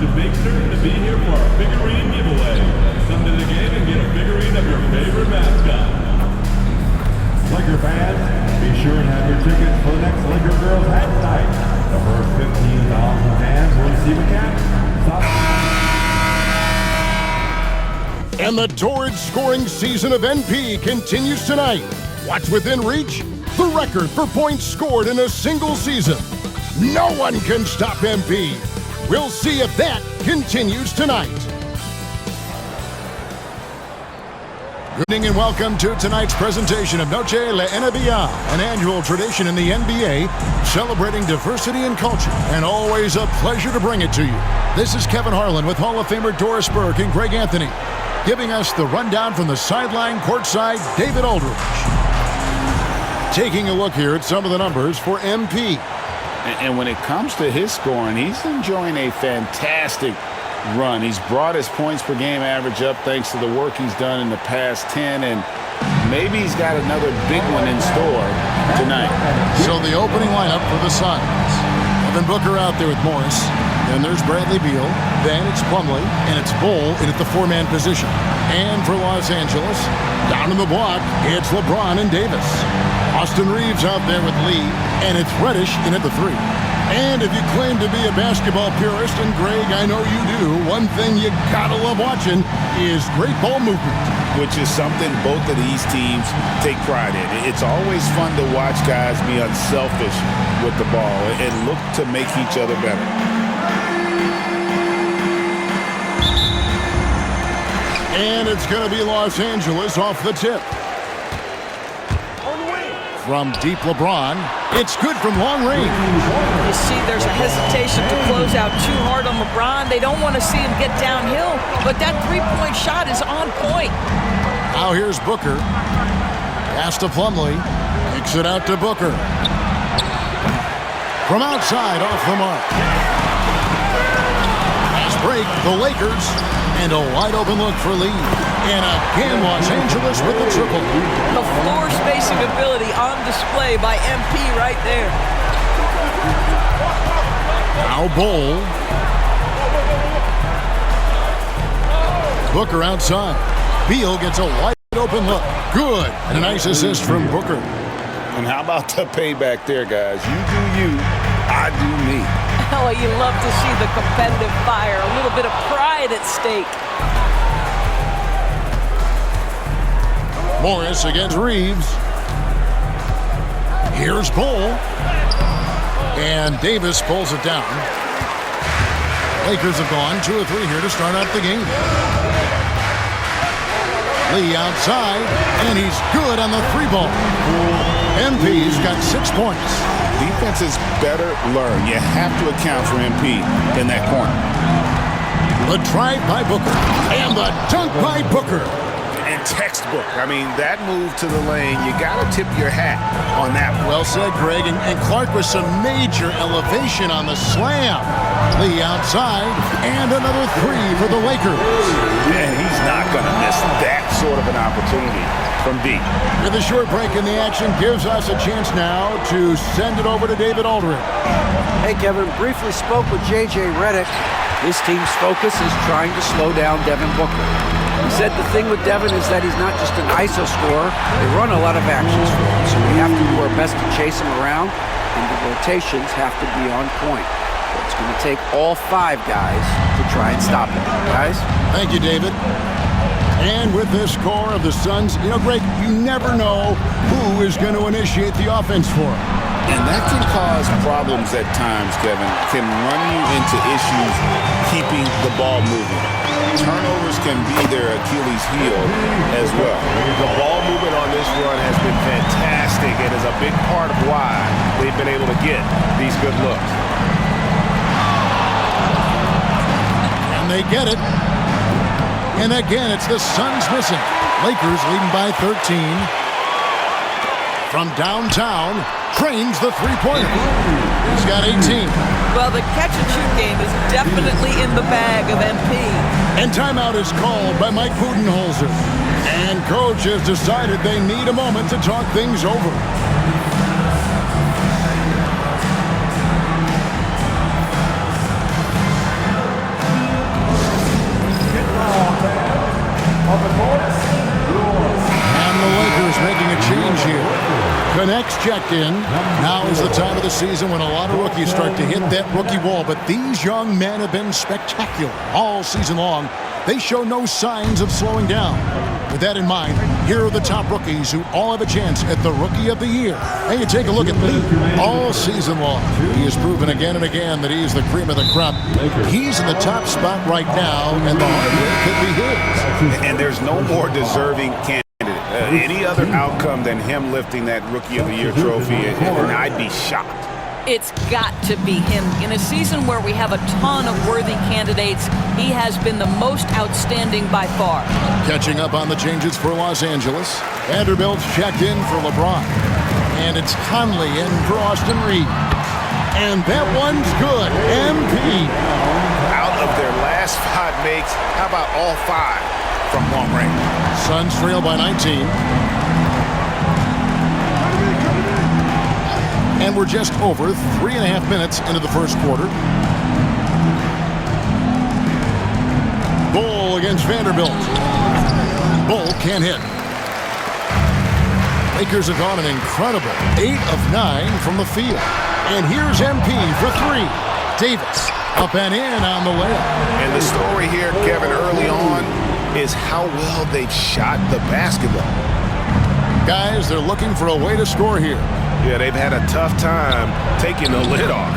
to make certain to be here for our figurine giveaway. Come to the game and get a figurine of your favorite mascot. Laker fans, be sure and have your tickets for the next Laker Girls Hat Night. The first 15,000 fans will receive a cap. And the torrid scoring season of NP continues tonight. What's within reach? The record for points scored in a single season. No one can stop MP. We'll see if that continues tonight. Good evening and welcome to tonight's presentation of Noche La NBA, an annual tradition in the NBA celebrating diversity and culture, and always a pleasure to bring it to you. This is Kevin Harlan with Hall of Famer Doris Burke and Greg Anthony, giving us the rundown from the sideline courtside, David Aldridge. Taking a look here at some of the numbers for MP. And when it comes to his scoring, he's enjoying a fantastic run. He's brought his points per game average up thanks to the work he's done in the past 10, and maybe he's got another big one in store tonight. So the opening lineup for the Suns. Devin Booker out there with Morris. Then there's Bradley Beal. Then it's Plumlee, and it's Bull in at the four-man position. And for Los Angeles, down in the block, it's LeBron and Davis. Austin Reeves out there with Lee, and it's Reddish in at the three. And if you claim to be a basketball purist, and Greg, I know you do, one thing you gotta love watching is great ball movement. Which is something both of these teams take pride in. It's always fun to watch guys be unselfish with the ball and look to make each other better. And it's going to be Los Angeles off the tip. From deep LeBron, it's good from long range. You see there's a hesitation to close out too hard on LeBron. They don't want to see him get downhill, but that three-point shot is on point. Now here's Booker. Pass to Plumlee. Kicks it out to Booker. From outside, off the mark. Fast break, the Lakers. And a wide-open look for Lee. And again, Los Angeles with the triple. The floor spacing ability on display by MP right there. Now Bull. Booker outside. Beal gets a wide-open look. Good. And a nice assist from Booker. And how about the payback there, guys? You do you, I do me. Oh, you love to see the competitive fire. A little bit of pride at stake. Morris against Reeves. Here's Bull. And Davis pulls it down. Lakers have gone 2 or 3 here to start out the game. Lee outside, and he's good on the 3-ball. MP's got 6 points. Defenses better learn. You have to account for MP in that corner. The drive by Booker, and the dunk by Booker. And textbook. I mean, that move to the lane, you got to tip your hat on that one. Well said, Greg. And Clark with some major elevation on the slam. Lee outside, and another 3 for the Lakers. Man, he's not going to miss that sort of an opportunity from deep. With a short break in the action gives us a chance now to send it over to David Aldridge. Hey, Kevin, briefly spoke with J.J. Redick. This team's focus is trying to slow down Devin Booker. He said the thing with Devin is that he's not just an ISO scorer. They run a lot of actions for him, so we have to do our best to chase him around, and the rotations have to be on point. So it's going to take all 5 guys to try and stop him. Guys? Thank you, David. And with this core of the Suns, you know, Greg, you never know who is going to initiate the offense for him. And that can cause problems at times, Kevin. Can run you into issues keeping the ball moving. Turnovers can be their Achilles heel as well. The ball movement on this run has been fantastic and is a big part of why they've been able to get these good looks. And they get it. And again, it's the Suns missing. Lakers leading by 13. From downtown, trains the three-pointer. He's got 18. Well, the catch-and-shoot game is definitely in the bag of MP. And timeout is called by Mike Budenholzer. And coach has decided they need a moment to talk things over. The next checked in. Now is the time of the season when a lot of rookies start to hit that rookie wall, but these young men have been spectacular all season long. They show no signs of slowing down. With that in mind, here are the top rookies who all have a chance at the Rookie of the Year. And you take a look at Lee all season long. He has proven again and again that he is the cream of the crop. He's in the top spot right now, and the hardware could be his. And there's no more deserving candidate. Any other outcome than him lifting that Rookie of the Year trophy, and I'd be shocked. It's got to be him. In a season where we have a ton of worthy candidates, he has been the most outstanding by far. Catching up on the changes for Los Angeles. Vanderbilt's checked in for LeBron. And it's Conley in for Austin Reed. And that one's good. MP. Out of their last 5 makes, how about all 5 from long range? Suns trail by 19. And we're just over 3.5 minutes into the first quarter. Bull against Vanderbilt. Bull can't hit. Lakers have gone an incredible 8 of 9 from the field. And here's MP for 3. Davis up and in on the layup. And the story here, Kevin, early on is how well they've shot the basketball. Guys, they're looking for a way to score here. Yeah, they've had a tough time taking the lid off.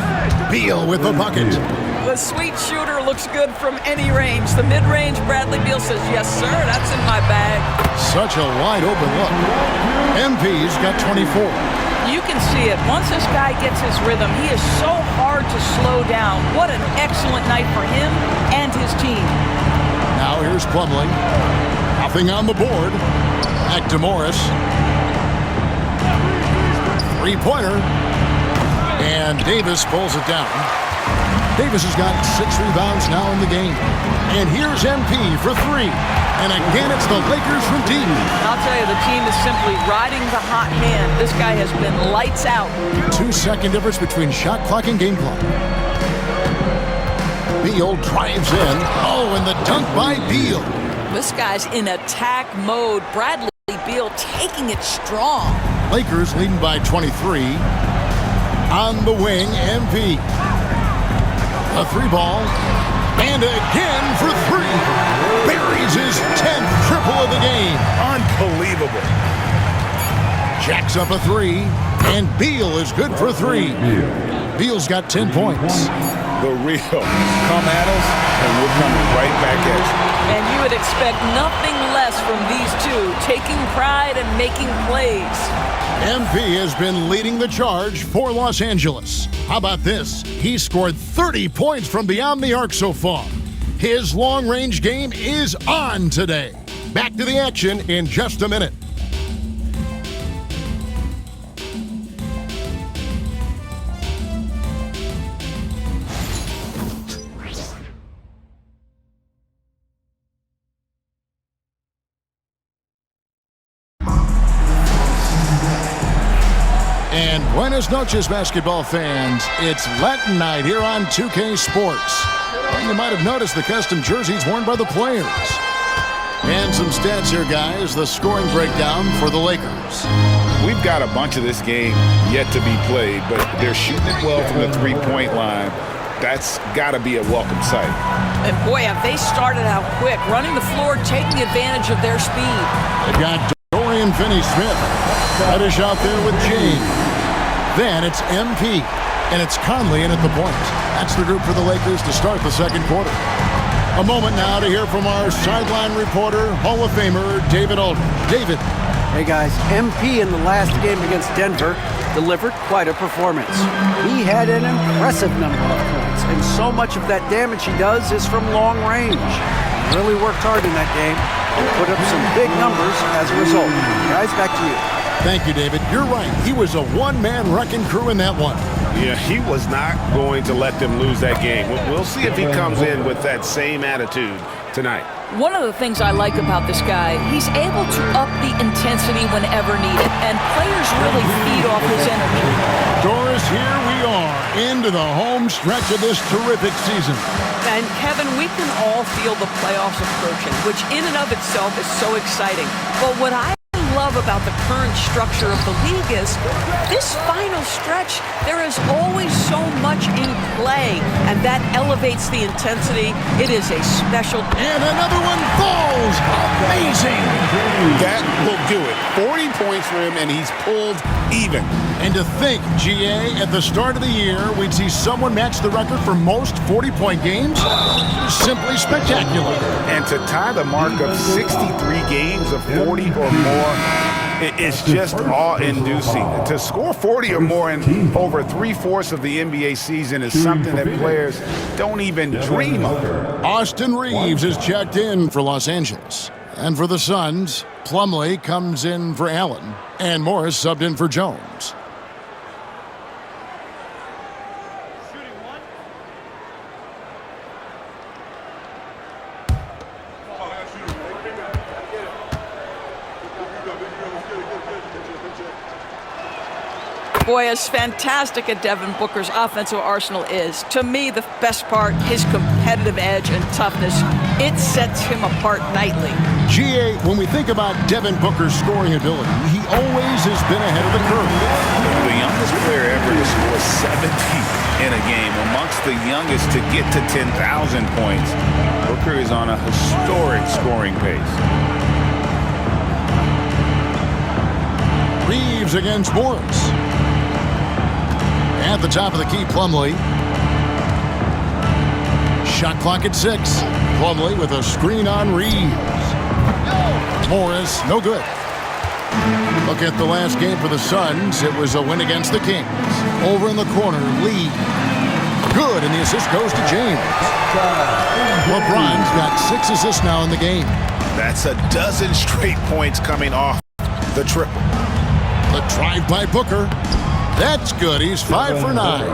Beal with the bucket. The sweet shooter looks good from any range. The mid-range, Bradley Beal says, yes, sir, that's in my bag. Such a wide open look. MP's got 24. You can see it. Once this guy gets his rhythm, he is so hard to slow down. What an excellent night for him and his team. Now here's Plumlee. Nothing on the board. Back to Morris. Three-pointer. And Davis pulls it down. Davis has got 6 rebounds now in the game. And here's MP for 3. And again, it's the Lakers from deep. I'll tell you, the team is simply riding the hot hand. This guy has been lights out. 2-second difference between shot clock and game clock. Beal drives in. Oh, and the dunk by Beal. This guy's in attack mode. Bradley Beal taking it strong. Lakers leading by 23. On the wing, MP. A 3-ball. And again for 3. Buries his 10th triple of the game. Unbelievable. Jacks up a 3. And Beal is good for 3. Beal's got 10 points. The real. Come at us, and we're coming right back at you. And you would expect nothing less from these two, taking pride and making plays. MP has been leading the charge for Los Angeles. How about this? He scored 30 points from beyond the arc so far. His long-range game is on today. Back to the action in just a minute. And buenas noches, basketball fans. It's Latin night here on 2K Sports. And you might have noticed the custom jerseys worn by the players. And some stats here, guys. The scoring breakdown for the Lakers. We've got a bunch of this game yet to be played, but they're shooting it well from the three-point line. That's got to be a welcome sight. And boy, have they started out quick, running the floor, taking advantage of their speed. They've got Dorian Finney-Smith. Reddish out there with James. Then it's MP. And it's Conley in at the point. That's the group for the Lakers to start the second quarter. A moment now to hear from our sideline reporter, Hall of Famer, David Aldridge. David. Hey guys, MP in the last game against Denver delivered quite a performance. He had an impressive number of points, and so much of that damage he does is from long range. He really worked hard in that game and put up some big numbers as a result. Guys, back to you. Thank you, David. You're right. He was a one-man wrecking crew in that one. Yeah, he was not going to let them lose that game. We'll see if he comes in with that same attitude tonight. One of the things I like about this guy, he's able to up the intensity whenever needed, and players really feed off his energy. Doris, here we are into the home stretch of this terrific season. And Kevin, we can all feel the playoffs approaching, which in and of itself is so exciting. But what I love about the current structure of the league is this final stretch, there is always so much in play, and that elevates the intensity. It is a special... And another one falls. Amazing. That will do it. 40 points for him, and he's pulled even. And to think, GA, at the start of the year, we'd see someone match the record for most 40-point games? Simply spectacular. And to tie the mark of 63 games of 40 or more, it's just awe-inducing. To score 40 or more in over 3/4 of the NBA season is something that players don't even dream of. Austin Reeves is checked in for Los Angeles. And for the Suns, Plumlee comes in for Allen. And Morris subbed in for Jones. Boy, as fantastic as Devin Booker's offensive arsenal is, to me, the best part, his competitive edge and toughness, it sets him apart nightly. GA, when we think about Devin Booker's scoring ability, he always has been ahead of the curve. The youngest player ever to score 70 in a game, amongst the youngest to get to 10,000 points. Booker is on a historic scoring pace. Reeves against Morris. At the top of the key, Plumlee. Shot clock at 6. Plumlee with a screen on Reeves. Morris, no good. Look at the last game for the Suns. It was a win against the Kings. Over in the corner, Lee. Good, and the assist goes to James. LeBron's got 6 assists now in the game. That's a dozen straight points coming off the triple. The drive by Booker. That's good. He's 5 for 9.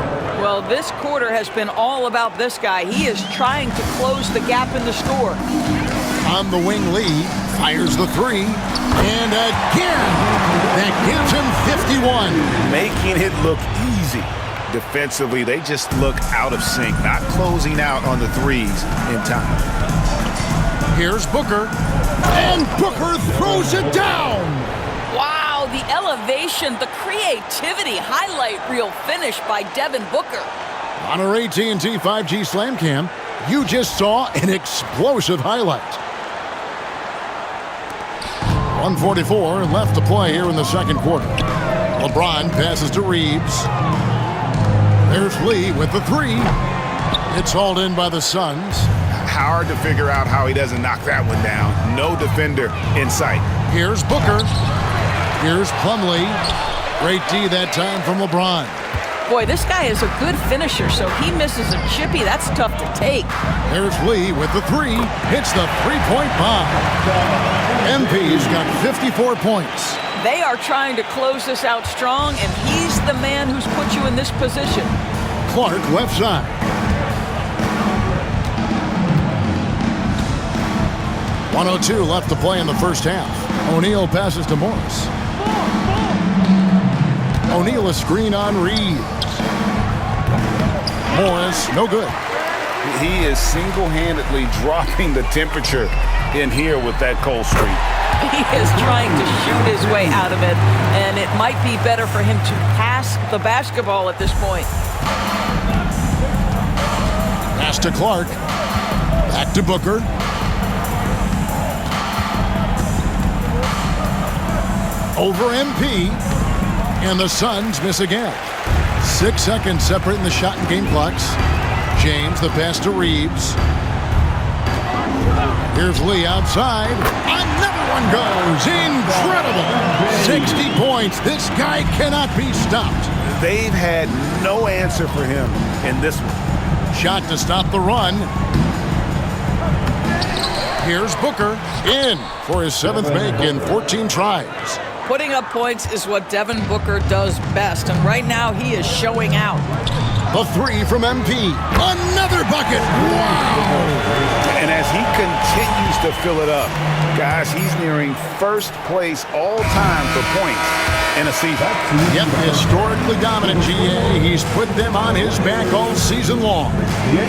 Well, this quarter has been all about this guy. He is trying to close the gap in the score. On the wing, Lee fires the 3. And again, that gives him 51. Making it look easy. Defensively, they just look out of sync, not closing out on the threes in time. Here's Booker. And Booker throws it down. Wow, the elevation, the creativity, highlight reel finish by Devin Booker. On our AT&T 5G Slam Cam, you just saw an explosive highlight. 1:44 left to play here in the second quarter. LeBron passes to Reeves. There's Lee with the 3. It's hauled in by the Suns. Hard to figure out how he doesn't knock that one down. No defender in sight. Here's Booker. Here's Plumlee. Great D that time from LeBron. Boy, this guy is a good finisher, so he misses a chippy. That's tough to take. There's Lee with the 3. Hits the three-point bomb. MP's got 54 points. They are trying to close this out strong, and he's the man who's put you in this position. Clark left side. .102 left to play in the first half. O'Neal passes to Morris. O'Neal a screen on Reeves. Morris, no good. He is single-handedly dropping the temperature in here with that cold streak. He is trying to shoot his way out of it, and it might be better for him to pass the basketball at this point. Pass to Clark. Back to Booker. Over MP. And the Suns miss again. 6 seconds separating the shot and game clocks. James, the pass to Reeves. Here's Lee outside. Another one goes. Incredible. 60 points. This guy cannot be stopped. They've had no answer for him in this one. Shot to stop the run. Here's Booker in for his 7th make in 14 tries. Putting up points is what Devin Booker does best, and right now he is showing out. The three from MP. Another bucket. Wow. And as he continues to fill it up, guys, he's nearing first place all time for points in a season. Yep, historically dominant GA. He's put them on his back all season long.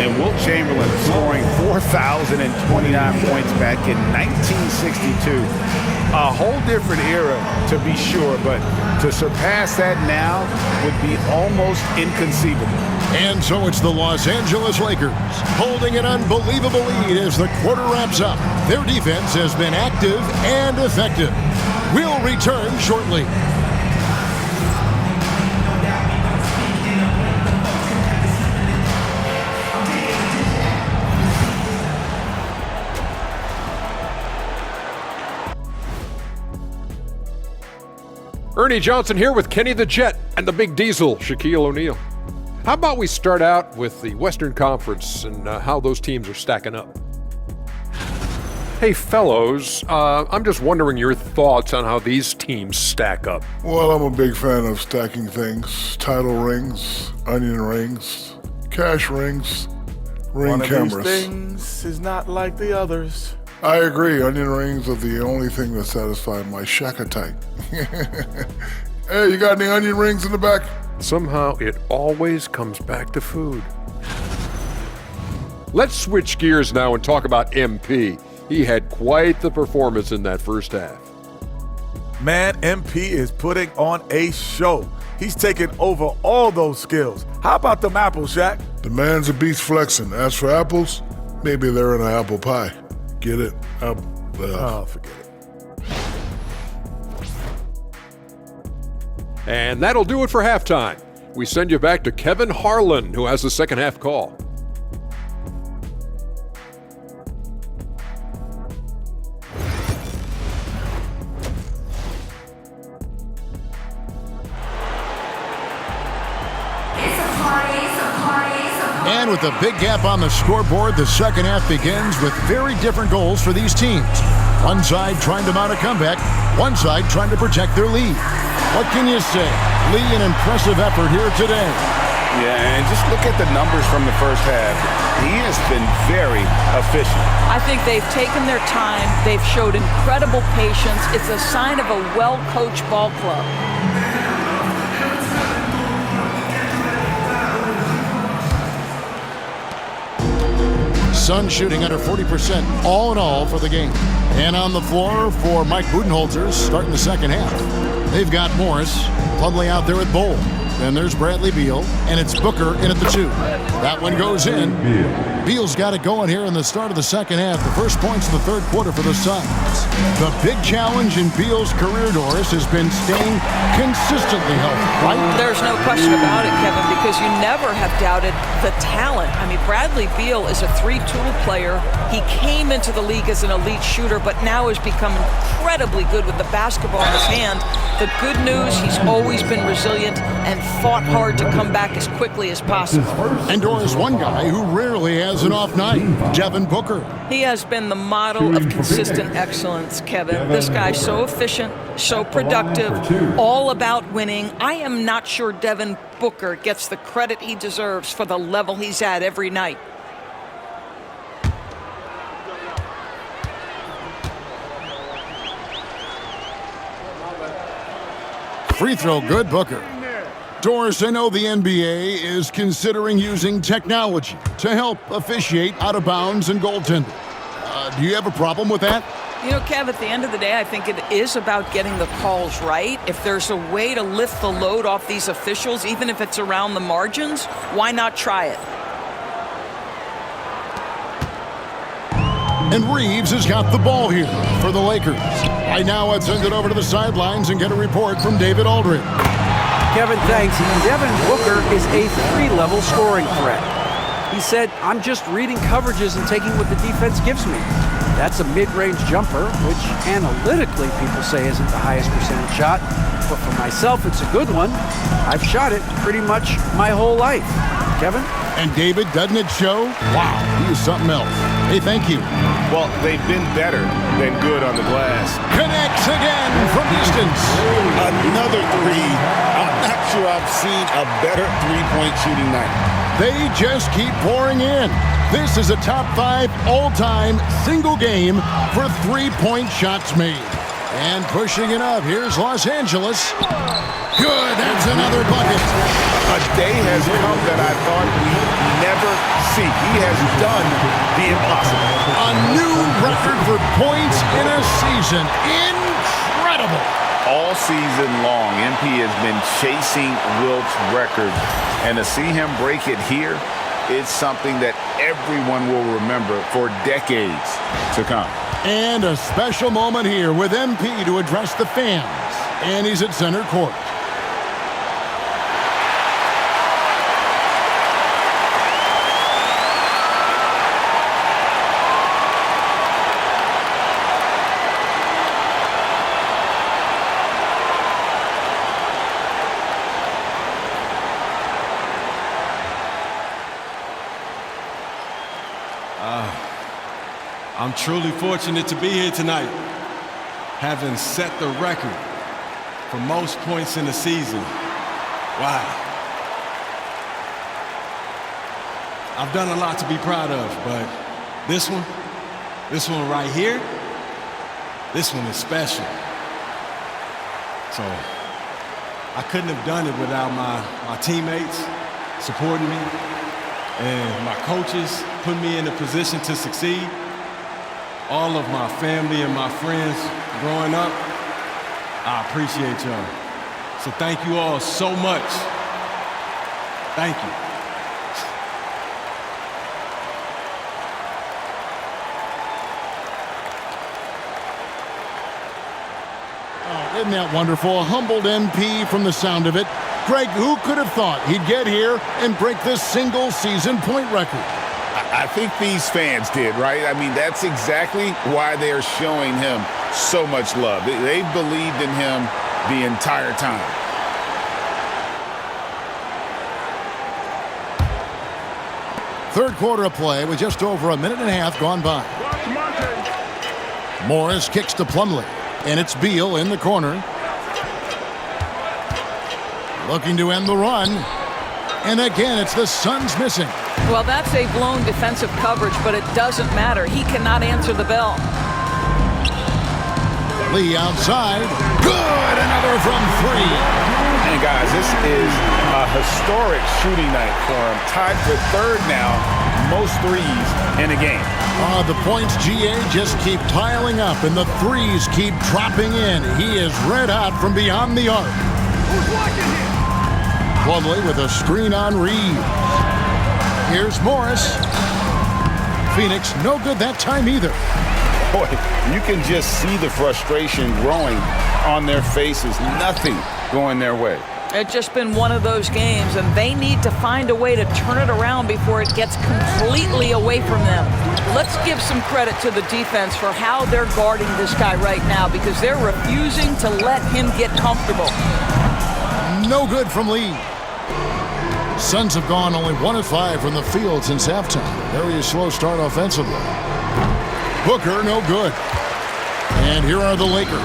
And Wilt Chamberlain scoring 4,029 points back in 1962. A whole different era, to be sure, but to surpass that now would be almost inconceivable. And so it's the Los Angeles Lakers holding an unbelievable lead as the quarter wraps up. Their defense has been active and effective. We'll return shortly. Ernie Johnson here with Kenny the Jet and the Big Diesel, Shaquille O'Neal. How about we start out with the Western Conference and how those teams are stacking up? Hey, fellows, I'm just wondering your thoughts on how these teams stack up. Well, I'm a big fan of stacking things. Title rings, onion rings, cash rings, ring cameras. One of these things is not like the others. I agree. Onion rings are the only thing that satisfy my shack-a-type. Hey, you got any onion rings in the back? Somehow it always comes back to food. Let's switch gears now and talk about MP. He had quite the performance in that first half. Man, MP is putting on a show. He's taking over all those skills. How about them apples, Shaq? The man's a beast flexing. As for apples, maybe they're in an apple pie. Get it? Oh, forget it. And that'll do it for halftime. We send you back to Kevin Harlan, who has the second half call. And with a big gap on the scoreboard, the second half begins with very different goals for these teams. One side trying to mount a comeback, one side trying to protect their lead. What can you say? Lee, an impressive effort here today. Yeah, and just look at the numbers from the first half. He has been very efficient. I think they've taken their time. They've showed incredible patience. It's a sign of a well-coached ball club. Sun shooting under 40% all in all for the game. And on the floor for Mike Budenholzer starting the second half. They've got Morris, Plumlee out there at Bowl. Then there's Bradley Beal, and it's Booker in at the 2. That one goes in. Beal's got it going here in the start of the second half. The first points of the third quarter for the Suns. The big challenge in Beal's career, Doris, has been staying consistently healthy, right? There's no question about it, Kevin, because you never have doubted the talent. I mean, Bradley Beal is a three-tool player. He came into the league as an elite shooter, but now has become incredibly good with the basketball in his hand. The good news, he's always been resilient and fought hard to come back as quickly as possible. And Doris, one guy who rarely has an off night, Devin Booker. He has been the model of consistent excellence, Kevin. This guy's so efficient, so productive, all about winning. I am not sure Devin Booker gets the credit he deserves for the level he's at every night. Free throw good, Booker. Doris, I know the NBA is considering using technology to help officiate out of bounds and goaltending. Do you have a problem with that? You know, Kev, at the end of the day, I think it is about getting the calls right. If there's a way to lift the load off these officials, even if it's around the margins, why not try it? And Reeves has got the ball here for the Lakers. Right now, let's send it over to the sidelines and get a report from David Aldridge. Kevin, thanks. Devin Booker is a three-level scoring threat. He said, I'm just reading coverages and taking what the defense gives me. That's a mid-range jumper, which analytically people say isn't the highest percentage shot. But for myself, it's a good one. I've shot it pretty much my whole life. Kevin? And David, doesn't it show? Wow, he is something else. Hey, thank you. Well, they've been better than good on the glass. Connects again from distance. Another three. I'm not sure I've seen a better three-point shooting night. They just keep pouring in. This is a top 5 all-time single game for three-point shots made. And pushing it up, here's Los Angeles. Good, that's another bucket. A day has come that I thought we'd never see. He has done the impossible. A new record for points in a season. Incredible. All season long, MP has been chasing Wilt's record. And to see him break it here, it's something that everyone will remember for decades to come. And a special moment here with MP to address the fans. And he's at center court. I'm truly fortunate to be here tonight, having set the record for most points in the season. Wow. I've done a lot to be proud of, but this one right here, this one is special. So I couldn't have done it without my teammates supporting me and my coaches putting me in a position to succeed. All of my family and my friends growing up, I appreciate y'all. So thank you all so much. Thank you. Oh, isn't that wonderful? A humbled MP from the sound of it. Greg, who could have thought he'd get here and break this single season point record? I think these fans did, right? I mean, that's exactly why they're showing him so much love. They've believed in him the entire time. Third quarter of play with just over a minute and a half gone by. Morris kicks to Plumlee, and it's Beal in the corner. Looking to end the run. And again, it's the Suns missing. Well, that's a blown defensive coverage, but it doesn't matter. He cannot answer the bell. Lee outside. Good! Another from 3. And guys, this is a historic shooting night for him. Tied for third now, most threes in a game. The points, GA, just keep piling up, and the threes keep dropping in. He is red hot from beyond the arc. Who's blocking him? Plumlee with a screen on Reeves. Here's Morris. Phoenix, no good that time either. Boy, you can just see the frustration growing on their faces. Nothing going their way. It's just been one of those games, and they need to find a way to turn it around before it gets completely away from them. Let's give some credit to the defense for how they're guarding this guy right now, because they're refusing to let him get comfortable. No good from Lee. Suns have gone only 1 of 5 from the field since halftime. Very slow start offensively. Booker, no good. And here are the Lakers.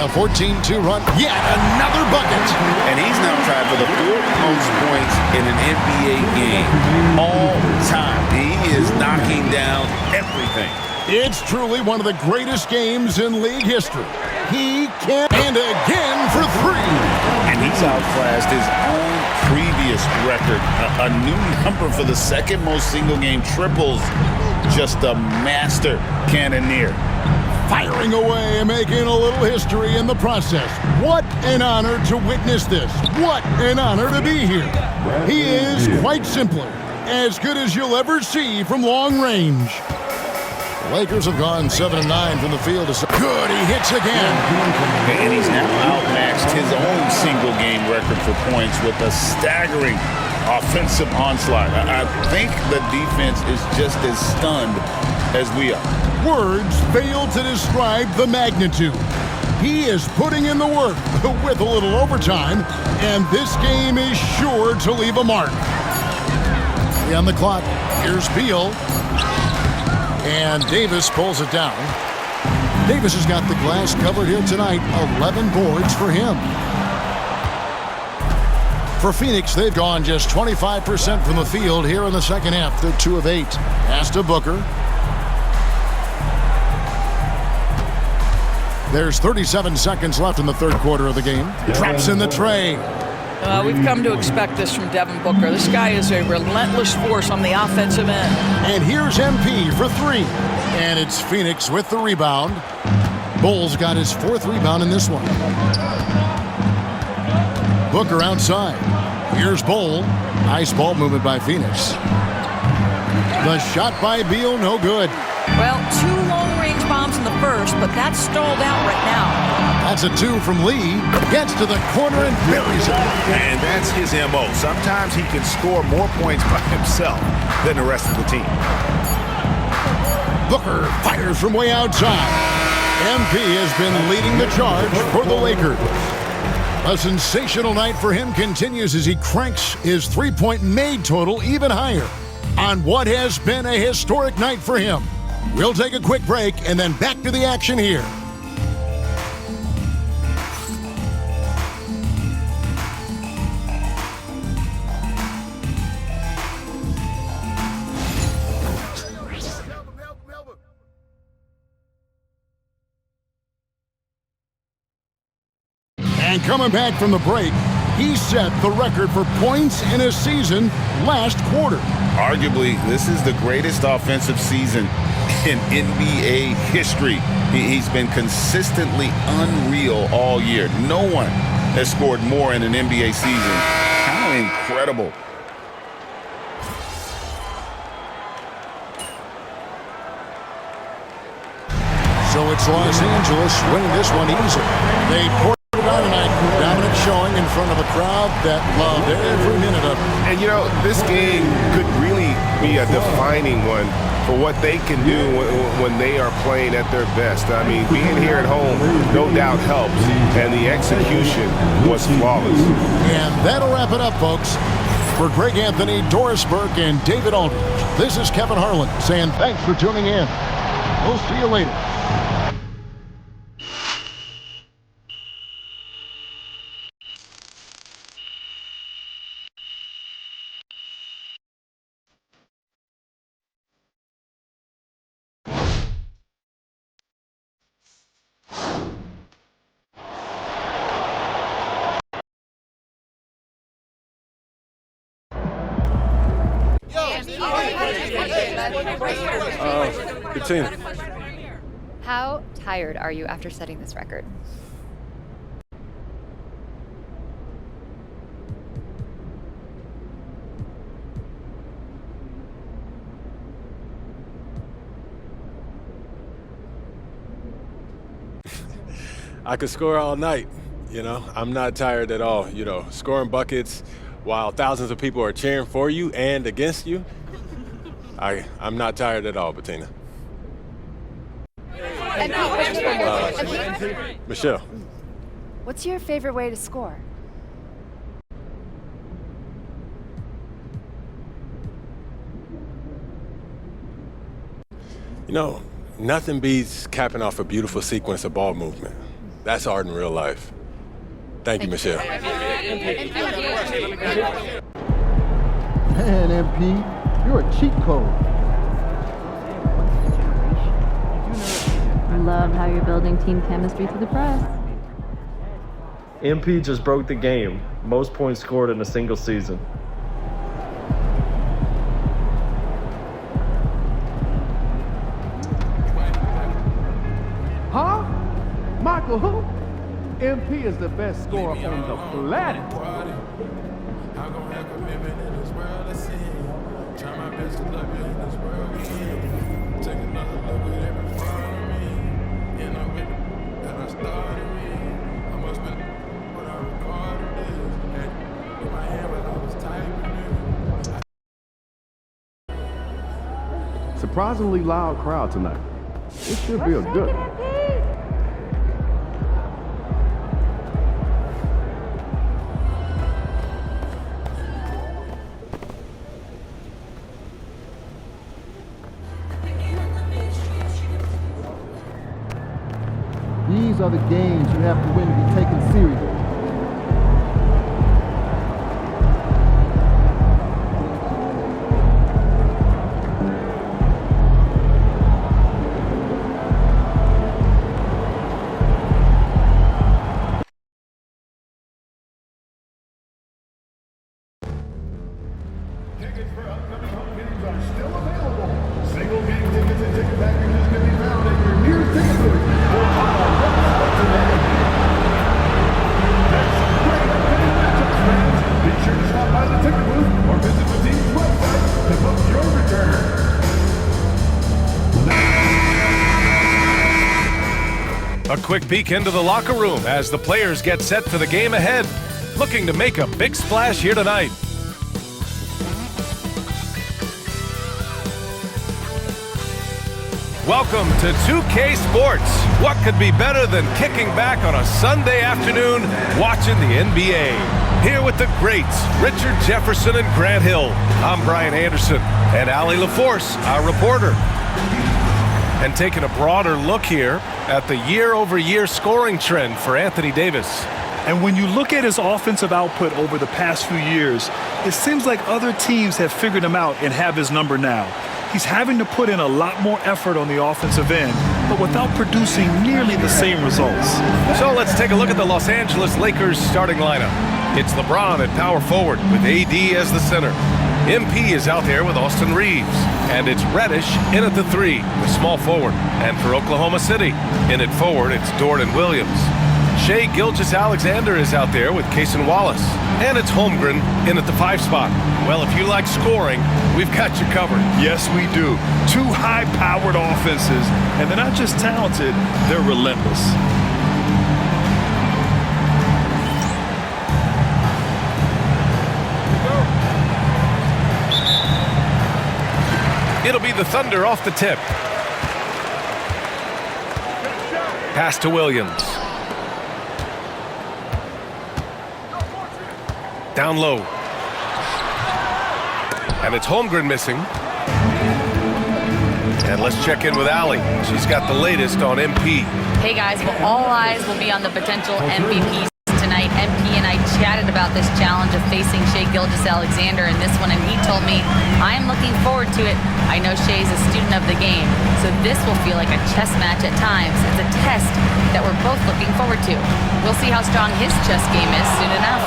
A 14-2 run. Yet another bucket. And he's now tied for the 4th most points in an NBA game all time. He is knocking down everything. It's truly one of the greatest games in league history. He can, and again for 3. And he's outclassed his own previous record. A new number for the 2nd most single-game triples. Just a master cannoneer. Firing away and making a little history in the process. What an honor to witness this. What an honor to be here. He is, quite simply, as good as you'll ever see from long range. The Lakers have gone 7 of 9 from the field. Good, he hits again. And he's now outmatched his own single-game record for points with a staggering offensive onslaught. I think the defense is just as stunned as we are. Words fail to describe the magnitude. He is putting in the work with a little overtime, and this game is sure to leave a mark. 3 on the clock. Here's Beal. And Davis pulls it down. Davis has got the glass covered here tonight. 11 boards for him. For Phoenix, they've gone just 25% from the field here in the second half. They're 2 of 8. Pass to Booker. There's 37 seconds left in the third quarter of the game. Traps in the tray. We've come to expect this from Devin Booker. This guy is a relentless force on the offensive end. And here's MP for 3. And it's Phoenix with the rebound. Bulls got his 4th rebound in this one. Booker outside. Here's Bull. Nice ball movement by Phoenix. The shot by Beal, no good. Well, 2 long-range bombs in the first, but that's stalled out right now. That's a 2 from Lee. Gets to the corner and buries it. And that's his MO. Sometimes he can score more points by himself than the rest of the team. Booker fires from way outside. MP has been leading the charge for the Lakers. A sensational night for him continues as he cranks his 3-point made total even higher on what has been a historic night for him. We'll take a quick break and then back to the action here. And coming back from the break, he set the record for points in a season last quarter. Arguably, this is the greatest offensive season in NBA history. He's been consistently unreal all year. No one has scored more in an NBA season. How incredible. So it's Los Angeles winning this one easily. They poured it on tonight. Dominant showing in front of a crowd that loved every minute of it. And you know, this game could really be a defining one for what they can do when they are playing at their best. I mean, being here at home no doubt helps, and the execution was flawless. And that'll wrap it up, folks. For Greg Anthony, Doris Burke, and David Aldridge, this is Kevin Harlan saying thanks for tuning in. We'll see you later. Bettina. How tired are you after setting this record? I could score all night, you know. I'm not tired at all, you know. Scoring buckets while thousands of people are cheering for you and against you. I'm not tired at all, Bettina. Michelle. What's your favorite way to score? You know, nothing beats capping off a beautiful sequence of ball movement. That's art in real life. Thank you, Michelle. Man, MP, you're a cheat code. I love how you're building team chemistry through the press. MP just broke the game. Most points scored in a single season. Huh? Michael who? MP is the best scorer on the planet. Surprisingly loud crowd tonight. It should be a good one. These are the games you have to win to be taken seriously. Tickets for upcoming home games are still available. Single game tickets and ticket packages can be found at your nearest ticket booth or on our website today. There's some great upcoming matchups, friends. Be sure to stop by the ticket booth or visit the team's website to book your return. A quick peek into the locker room as the players get set for the game ahead, looking to make a big splash here tonight. Welcome to 2K Sports. What could be better than kicking back on a Sunday afternoon watching the NBA? Here with the greats, Richard Jefferson and Grant Hill. I'm Brian Anderson, and Allie LaForce, our reporter. And taking a broader look here at the year-over-year scoring trend for Anthony Davis. And when you look at his offensive output over the past few years, it seems like other teams have figured him out and have his number now. He's having to put in a lot more effort on the offensive end, but without producing nearly the same results. So let's take a look at the Los Angeles Lakers starting lineup. It's LeBron at power forward with AD as the center. MP is out there with Austin Reeves. And it's Reddish in at the 3, the small forward. And for Oklahoma City, in at forward, it's Dort and Williams. Shai Gilgeous-Alexander is out there with Cason Wallace. And it's Holmgren in at the 5 spot. Well, if you like scoring, we've got you covered. Yes, we do. Two high-powered offenses, and they're not just talented, they're relentless. It'll be the Thunder off the tip. Pass to Williams. Down low. And it's Holmgren missing. And let's check in with Allie. She's got the latest on MP. Hey guys, well, all eyes will be on the potential MVPs tonight. MP and I chatted about this challenge of facing Shai Gilgeous-Alexander in this one, and he told me, I'm looking forward to it. I know Shai's a student of the game, so this will feel like a chess match at times. It's a test that we're both looking forward to. We'll see how strong his chess game is soon enough.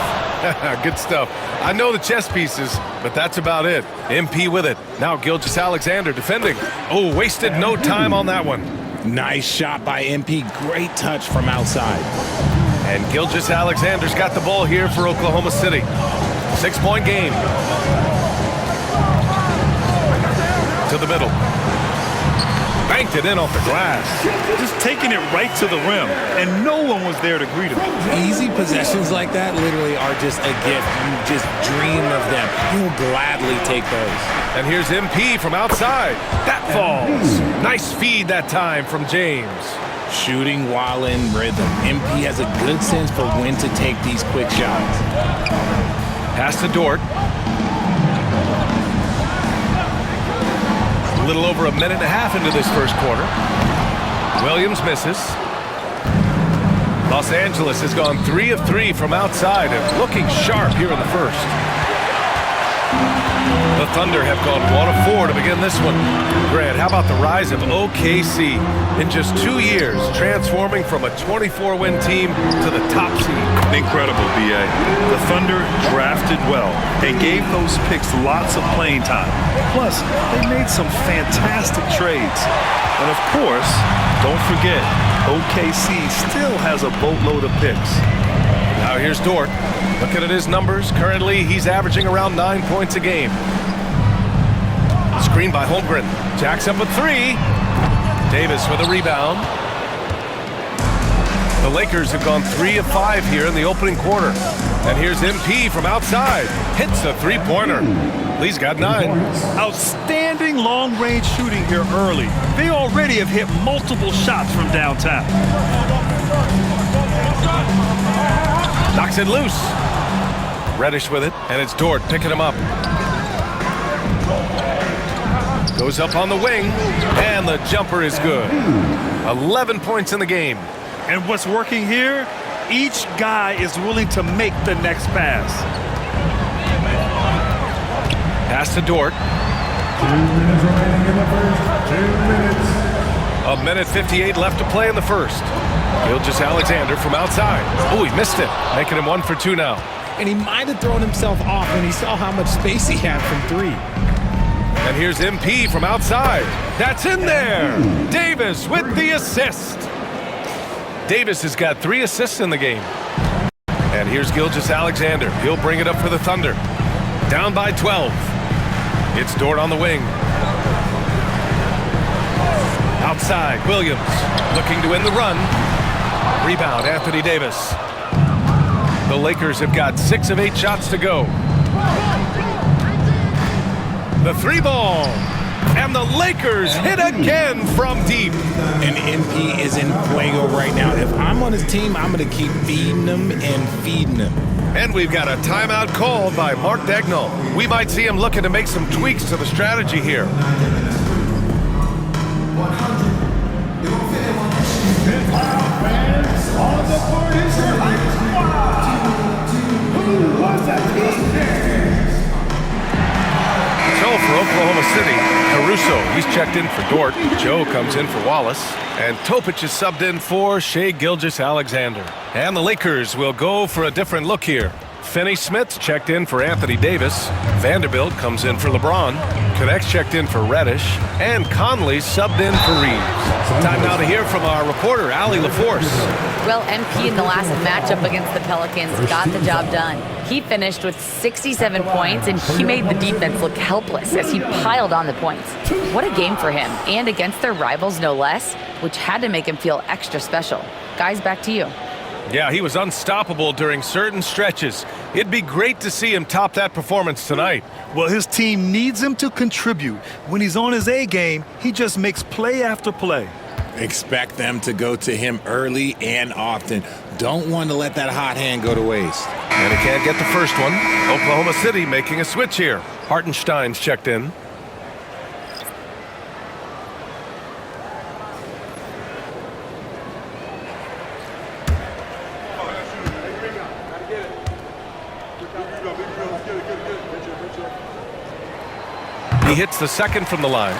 Good stuff. I know the chess pieces, but that's about it. MP with it. Now Gilgeous-Alexander defending. Oh, wasted no time on that one. Nice shot by MP. Great touch from outside. And Gilgeous-Alexander's got the ball here for Oklahoma City. 6-point game. To the middle. Banked it in off the glass. Just taking it right to the rim, and no one was there to greet him. Easy possessions like that literally are just a gift. You just dream of them. You'll gladly take those. And here's MP from outside. That falls. Nice feed that time from James. Shooting while in rhythm. MP has a good sense for when to take these quick shots. Pass to Dort. A little over a minute and a half into this first quarter. Williams misses. Los Angeles has gone 3 of 3 from outside and looking sharp here in the first. The Thunder have gone 1 of 4 to begin this one. Grant, how about the rise of OKC? In just 2 years, transforming from a 24-win team to the top seed. Incredible, B.A. The Thunder drafted well and gave those picks lots of playing time. Plus, they made some fantastic trades. And of course, don't forget, OKC still has a boatload of picks. Now here's Dort. Looking at his numbers, currently he's averaging around 9 points a game. Screen by Holmgren. Jacks up a 3. Davis with a rebound. The Lakers have gone 3 of 5 here in the opening quarter. And here's MP from outside. Hits a 3-pointer. Lee's got 9. Outstanding long-range shooting here early. They already have hit multiple shots from downtown. Knocks it loose. Reddish with it, and it's Dort picking him up. Goes up on the wing, and the jumper is good. 11 points in the game. And what's working here? Each guy is willing to make the next pass. Pass to Dort. 2 minutes remaining in the first. 2 minutes. A minute 58 left to play in the first. Gilgeous-Alexander from outside. Oh, he missed it, making him 1 for 2 now. And he might have thrown himself off when he saw how much space he had from 3. And here's MP from outside. That's in there. Davis with the assist. Davis has got 3 assists in the game. And here's Gilgeous-Alexander. He'll bring it up for the Thunder. Down by 12. It's Dort on the wing. Outside, Williams looking to win the run. Rebound, Anthony Davis. The Lakers have got 6 of 8 shots to go. The 3 ball. And the Lakers hit again from deep. And MP is in fuego right now. If I'm on his team, I'm going to keep feeding him and feeding him. And we've got a timeout called by Mark Dagnall. We might see him looking to make some tweaks to the strategy here. On the board is your highest squad. Who was that team? So for Oklahoma City, Caruso, he's checked in for Dort. Joe comes in for Wallace. And Topic is subbed in for Shai Gilgeous-Alexander. And the Lakers will go for a different look here. Finney-Smith's checked in for Anthony Davis. Vanderbilt comes in for LeBron. Connect's checked in for Reddish. And Conley's subbed in for Reeves. Time now to hear from our reporter, Allie LaForce. Well, MP in the last matchup against the Pelicans got the job done. He finished with 67 points, and he made the defense look helpless as he piled on the points. What a game for him, and against their rivals no less, which had to make him feel extra special. Guys, back to you. Yeah, he was unstoppable during certain stretches. It'd be great to see him top that performance tonight. Well, his team needs him to contribute. When he's on his A game, he just makes play after play. Expect them to go to him early and often. Don't want to let that hot hand go to waste. And he can't get the first one. Oklahoma City making a switch here. Hartenstein's checked in. He hits the second from the line.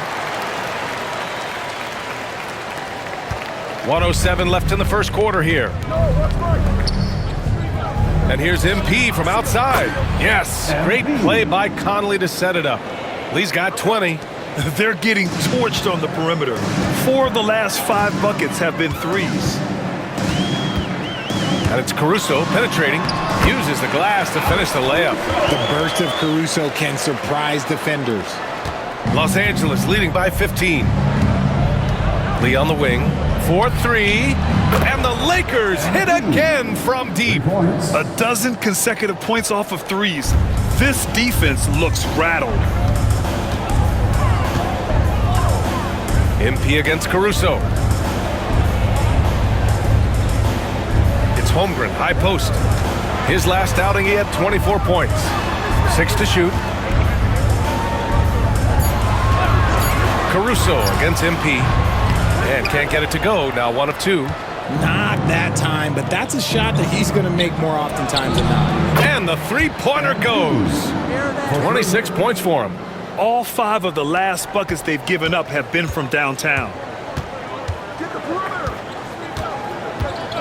1:07 left in the first quarter here. And here's MP from outside. Yes, great play by Conley to set it up. Lee's got 20. They're getting torched on the perimeter. 4 of the last 5 buckets have been threes. And it's Caruso penetrating. Uses the glass to finish the layup. The burst of Caruso can surprise defenders. Los Angeles leading by 15. Lee on the wing. 4-3. And the Lakers hit again from deep. A dozen consecutive points off of threes. This defense looks rattled. MP against Caruso. It's Holmgren, high post. His last outing, he had 24 points. 6 to shoot. Caruso against MP. And can't get it to go. Now 1 of 2. Not that time, but that's a shot that he's going to make more oftentimes than not. And the three-pointer goes. 26 points for him. All 5 of the last buckets they've given up have been from downtown.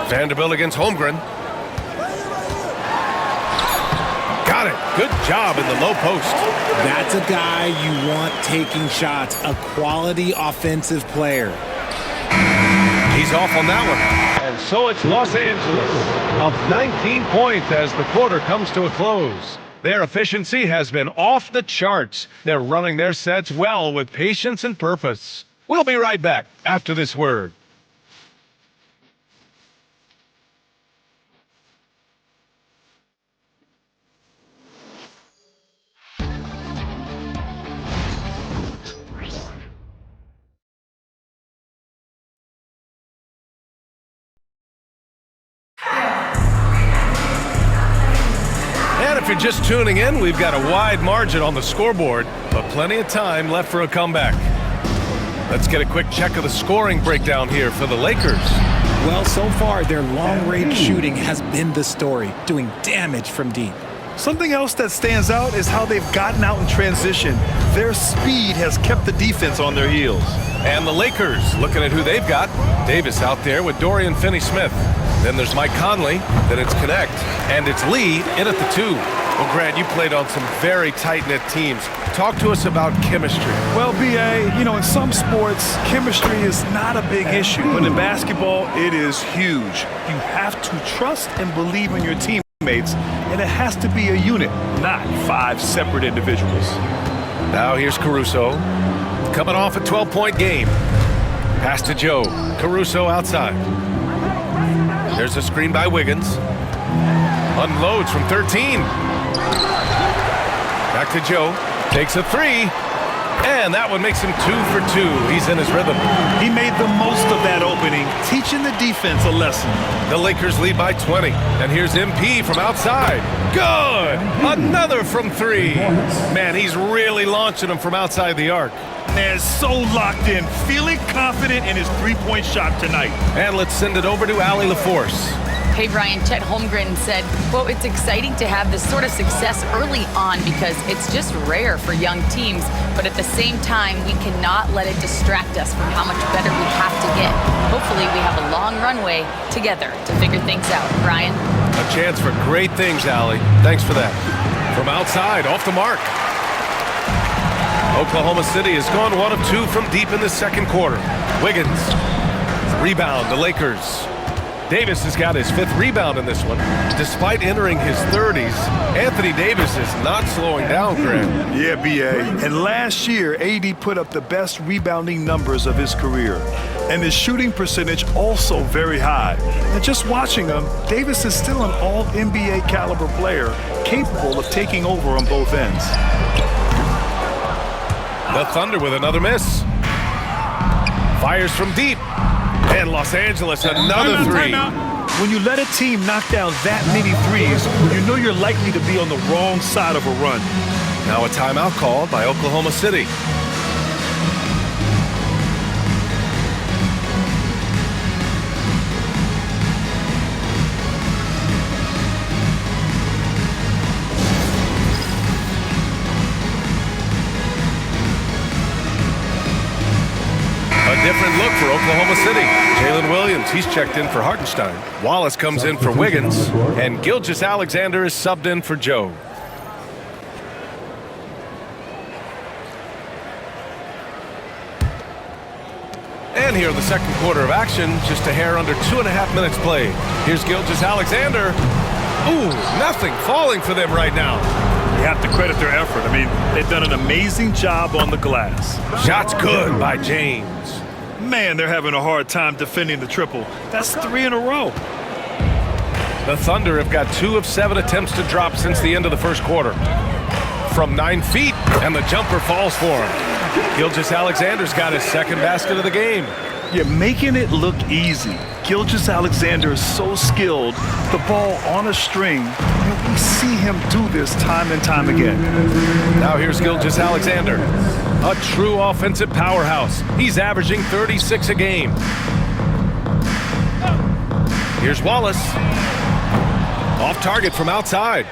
Vanderbilt against Holmgren. Got it. Good job in the low post. That's a guy you want taking shots, a quality offensive player. He's off on that one. And so it's Los Angeles up 19 points as the quarter comes to a close. Their efficiency has been off the charts. They're running their sets well with patience and purpose. We'll be right back after this word. If you're just tuning in, we've got a wide margin on the scoreboard, but plenty of time left for a comeback. Let's get a quick check of the scoring breakdown here for the Lakers. Well, so far, their long-range shooting has been the story, doing damage from deep. Something else that stands out is how they've gotten out in transition. Their speed has kept the defense on their heels. And the Lakers, looking at who they've got. Davis out there with Dorian Finney-Smith. Then there's Mike Conley. Then it's Connect. And it's Lee in at the 2. Well, Grant, you played on some very tight-knit teams. Talk to us about chemistry. Well, B.A., you know, in some sports, chemistry is not a big issue. But in basketball, it is huge. You have to trust and believe in your teammates, and it has to be a unit, not 5 separate individuals. Now here's Caruso. Coming off a 12-point game. Pass to Joe. Caruso outside. There's a screen by Wiggins. Unloads from 13. Back to Joe. Takes a 3. And that one makes him 2 for 2. He's in his rhythm. He made the most of that opening, teaching the defense a lesson. The Lakers lead by 20. And here's MP from outside. Good! Another from 3. Man, he's really launching them from outside the arc. Man, so locked in, feeling confident in his three-point shot tonight. And let's send it over to Allie LaForce. Hey, Brian, Chet Holmgren said, quote, it's exciting to have this sort of success early on because it's just rare for young teams. But at the same time, we cannot let it distract us from how much better we have to get. Hopefully, we have a long runway together to figure things out. Brian? A chance for great things, Allie. Thanks for that. From outside, off the mark. Oklahoma City has gone 1 of 2 from deep in the second quarter. Wiggins. Rebound, the Lakers. Davis has got his 5th rebound in this one. Despite entering his 30s, Anthony Davis is not slowing down, Grant. Yeah, B.A. And last year, AD put up the best rebounding numbers of his career. And his shooting percentage also very high. And just watching him, Davis is still an all-NBA caliber player, capable of taking over on both ends. The Thunder with another miss. Fires from deep. And Los Angeles, another 3. When you let a team knock down that many threes, you know you're likely to be on the wrong side of a run. Now a timeout called by Oklahoma City. Different look for Oklahoma City. Jalen Williams, he's checked in for Hartenstein. Wallace comes in for Wiggins. And Gilgeous-Alexander is subbed in for Joe. And here in the second quarter of action, just a hair under 2.5 minutes played. Here's Gilgeous-Alexander. Ooh, nothing falling for them right now. You have to credit their effort. I mean, they've done an amazing job on the glass. Shots good by James. Man, they're having a hard time defending the triple. That's 3 in a row. The Thunder have got 2 of 7 attempts to drop since the end of the first quarter. From 9 feet, and the jumper falls for him. Gilgeous-Alexander's got his 2nd basket of the game. You're making it look easy. Gilgeous-Alexander is so skilled, the ball on a string, and we see him do this time and time again. Now here's Gilgeous-Alexander, a true offensive powerhouse. He's averaging 36 a game. Here's Wallace, off target from outside.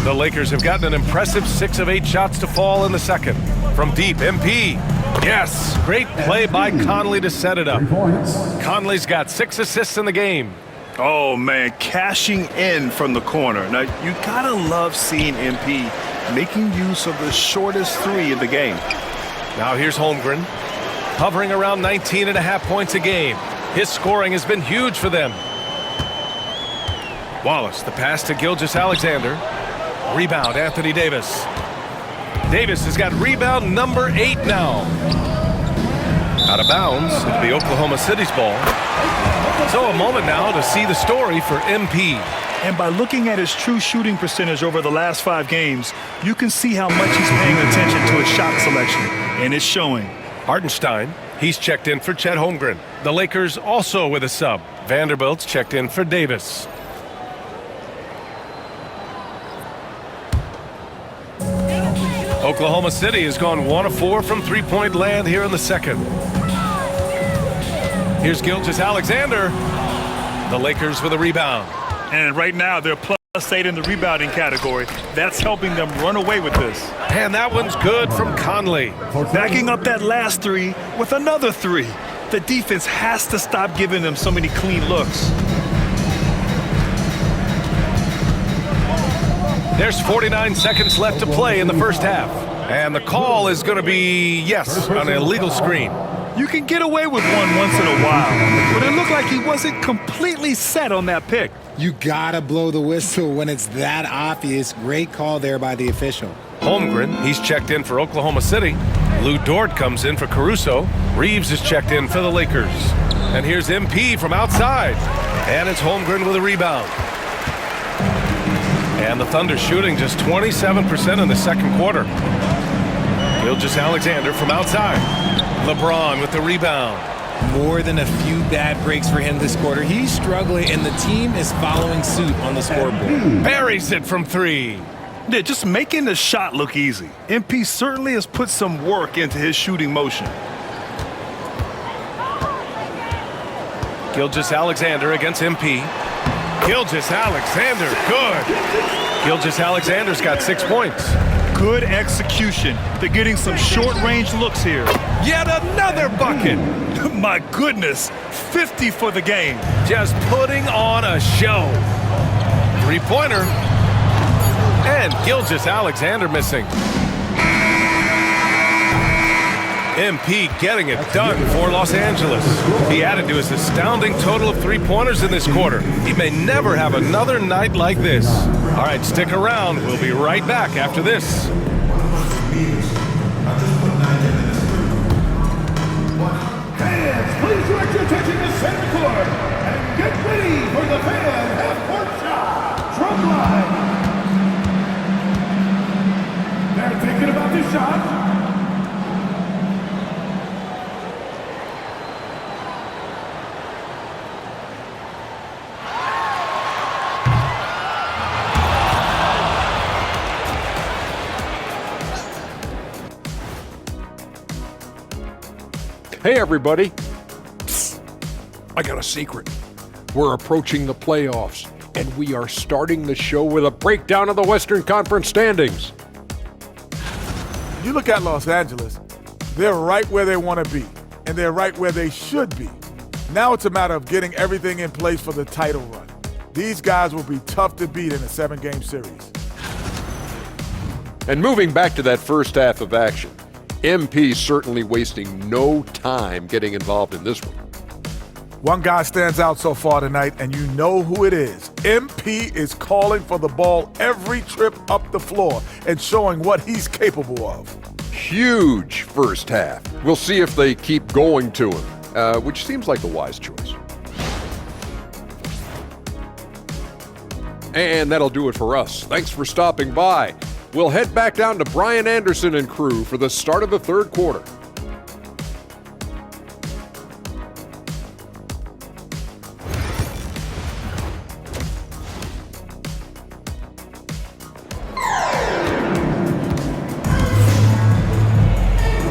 The Lakers have gotten an impressive 6 of 8 shots to fall in the second. From deep, MP. Yes, great play by Conley to set it up. Conley's got 6 assists in the game. Oh, man, cashing in from the corner. Now, you gotta love seeing MP making use of the shortest 3 in the game. Now here's Holmgren, hovering around 19.5 points a game. His scoring has been huge for them. Wallace, the pass to Gilgeous-Alexander. Rebound, Anthony Davis. Davis has got rebound number 8 now. Out of bounds, it'll be Oklahoma City's ball. So a moment now to see the story for MP. And by looking at his true shooting percentage over the last 5 games, you can see how much he's paying attention to his shot selection, and it's showing. Hartenstein, he's checked in for Chet Holmgren. The Lakers also with a sub. Vanderbilt's checked in for Davis. Oklahoma City has gone 1 of 4 from three-point land here in the second. Here's Gilgeous-Alexander. The Lakers with a rebound. And right now, they're +8 in the rebounding category. That's helping them run away with this. And that one's good from Conley. Backing up that last three with another three. The defense has to stop giving them so many clean looks. There's 49 seconds left to play in the first half. And the call is going to be, yes, an illegal screen. You can get away with one once in a while, but it looked like he wasn't completely set on that pick. You gotta blow the whistle when it's that obvious. Great call there by the official. Holmgren, he's checked in for Oklahoma City. Lou Dort comes in for Caruso. Reeves is checked in for the Lakers. And here's MP from outside. And it's Holmgren with a rebound. And the Thunder shooting just 27% in the second quarter. Gilgeous-Alexander from outside. LeBron with the rebound. More than a few bad breaks for him this quarter. He's struggling, and the team is following suit on the scoreboard. Buries it from three. Yeah, just making the shot look easy. MP certainly has put some work into his shooting motion. Gilgeous-Alexander against MP. Gilgeous-Alexander, good. Gilgeous-Alexander's got 6 points. Good execution. They're getting some short-range looks here. Yet another bucket. My goodness, 50 for the game. Just putting on a show. Three-pointer. And Gilgeous-Alexander missing. MP getting it done for Los Angeles. He added to his astounding total of three-pointers in this quarter. He may never have another night like this. All right, stick around. We'll be right back after this. Fans, please direct your attention to center court and get ready for the fan half-court shot. Drum line. They're thinking about this shot. Hey, everybody. I got a secret. We're approaching the playoffs, and we are starting the show with a breakdown of the Western Conference standings. You look at Los Angeles, they're right where they want to be, and they're right where they should be. Now it's a matter of getting everything in place for the title run. These guys will be tough to beat in a 7-game series. And moving back to that first half of action, MP certainly wasting no time getting involved in this one. One guy stands out so far tonight, and you know who it is. MP is calling for the ball every trip up the floor and showing what he's capable of. Huge first half. We'll see if they keep going to him, which seems like a wise choice. And that'll do it for us. Thanks for stopping by. We'll head back down to Brian Anderson and crew for the start of the third quarter.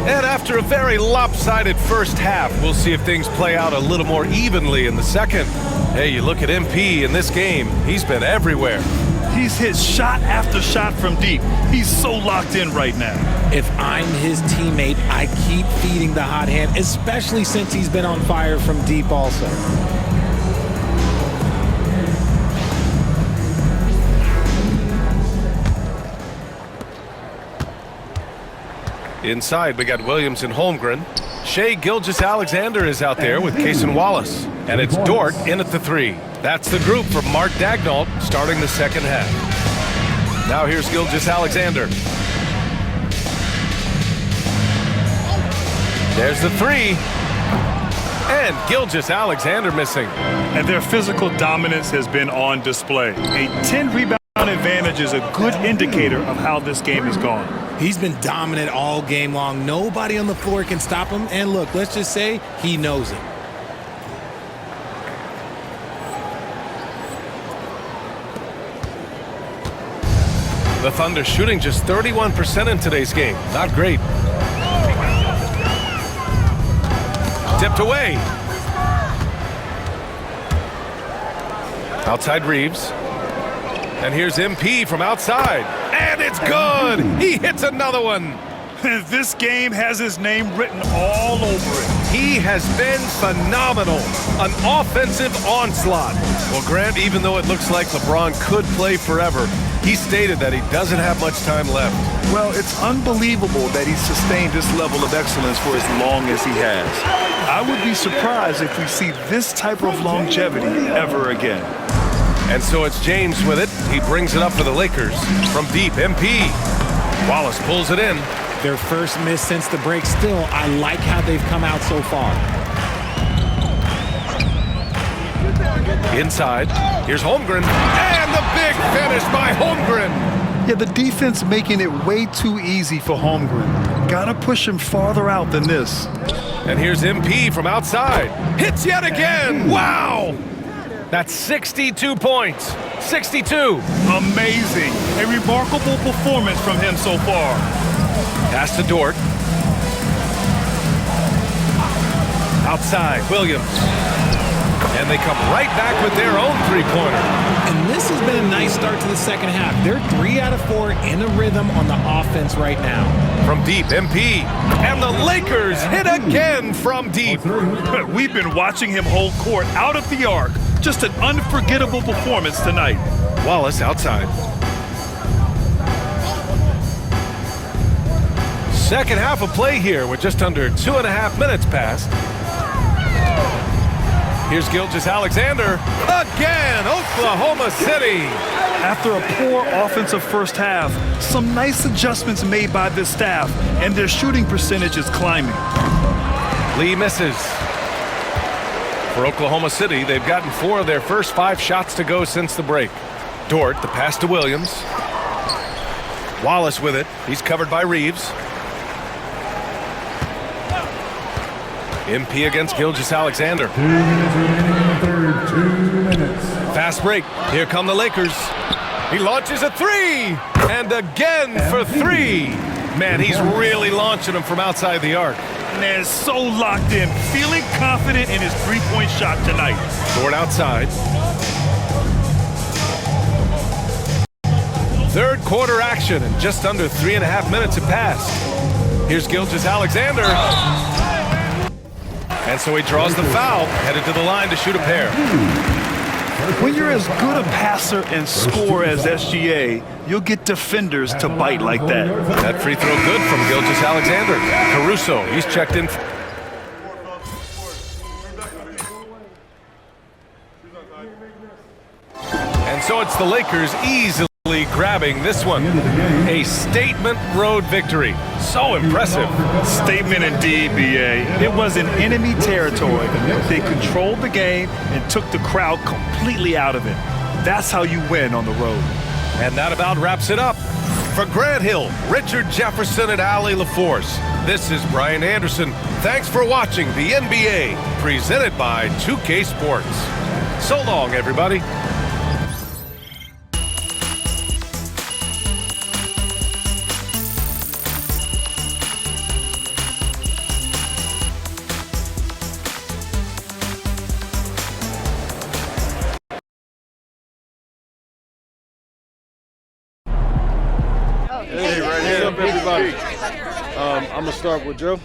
And after a very lopsided first half, we'll see if things play out a little more evenly in the second. Hey, you look at MP in this game, he's been everywhere. He's hit shot after shot from deep. He's so locked in right now. If I'm his teammate, I keep feeding the hot hand, especially since he's been on fire from deep also. Inside, we got Williams and Holmgren. Shai Gilgeous-Alexander is out there with Cason Wallace. And it's Dort in at the three. That's the group from Mark Daigneault starting the second half. Now here's Gilgeous-Alexander. There's the three. And Gilgeous-Alexander missing. And their physical dominance has been on display. A 10-rebound advantage is a good indicator of how this game has gone. He's been dominant all game long. Nobody on the floor can stop him. And look, let's just say he knows it. The Thunder shooting just 31% in today's game. Not great. Tipped away. Outside Reeves. And here's MP from outside. And it's good! He hits another one! This game has his name written all over it. He has been phenomenal. An offensive onslaught. Well, Grant, even though it looks like LeBron could play forever, he stated that he doesn't have much time left. Well, it's unbelievable that he's sustained this level of excellence for as long as he has. I would be surprised if we see this type of longevity ever again. And so it's James with it. He brings it up for the Lakers. From deep, MP. Wallace pulls it in. Their first miss since the break. Still, I like how they've come out so far. Inside, here's Holmgren. And the big finish by Holmgren. Yeah, the defense making it way too easy for Holmgren. Gotta push him farther out than this. And here's MP from outside. Hits yet again. Wow! That's 62 points. 62. Amazing. A remarkable performance from him so far. Pass to Dort. Outside, Williams. And they come right back with their own three-pointer. And this has been a nice start to the second half. They're 3 out of 4 in a rhythm on the offense right now. From deep, MP. And the Lakers hit again from deep. We've been watching him hold court out of the arc. Just an unforgettable performance tonight. Wallace outside. Second half of play here with just under 2.5 minutes passed. Here's Gilgeous-Alexander. Again, Oklahoma City. After a poor offensive first half, some nice adjustments made by this staff, and their shooting percentage is climbing. Lee misses. For Oklahoma City, they've gotten 4 of their first 5 shots to go since the break. Dort, the pass to Williams. Wallace with it. He's covered by Reeves. MP against Gilgeous-Alexander. 2 minutes remaining in the third. 2 minutes. Fast break. Here come the Lakers. He launches a 3. And again for 3. Man, he's really launching them from outside the arc. Man, so locked in, feeling confident in his three-point shot tonight. Dort outside. Third quarter action, and just under 3.5 minutes have passed. Here's Gilgeous-Alexander. And so he draws the foul, headed to the line to shoot a pair. When you're as good a passer and scorer as SGA, you'll get defenders to bite like that. That free throw good from Gilgeous-Alexander. Caruso, he's checked in. And so it's the Lakers easily grabbing this one. A statement road victory. So impressive. Statement indeed, BA. It was in enemy territory. They controlled the game and took the crowd completely out of it. That's how you win on the road. And that about wraps it up. For Grant Hill, Richard Jefferson, and Allie LaForce, this is Brian Anderson. Thanks for watching the NBA, presented by 2K Sports. So long, everybody. Hey, right here. What's up, everybody? I'm going to start with Joe.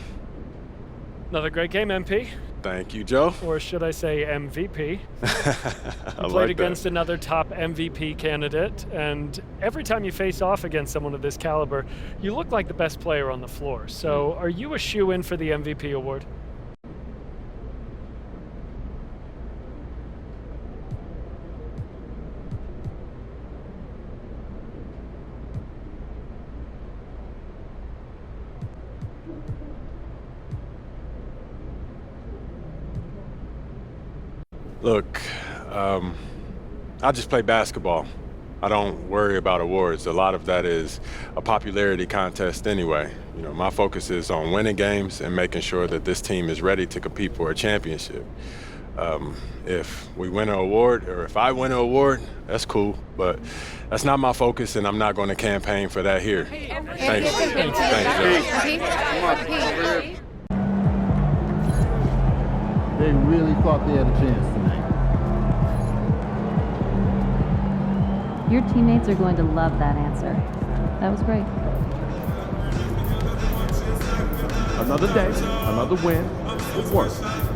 Another great game, MP. Thank you, Joe. Or should I say MVP? I You played like against that. another top MVP candidate, and every time you face off against someone of this caliber, you look like the best player on the floor. So are you a shoe-in for the MVP award? Look, I just play basketball. I don't worry about awards. A lot of that is a popularity contest anyway. You know, my focus is on winning games and making sure that this team is ready to compete for a championship. If we win an award, or if I win an award, that's cool, but that's not my focus, and I'm not going to campaign for that here. Thanks. They really thought they had a chance tonight. Your teammates are going to love that answer. That was great. Another day, another win. Good work.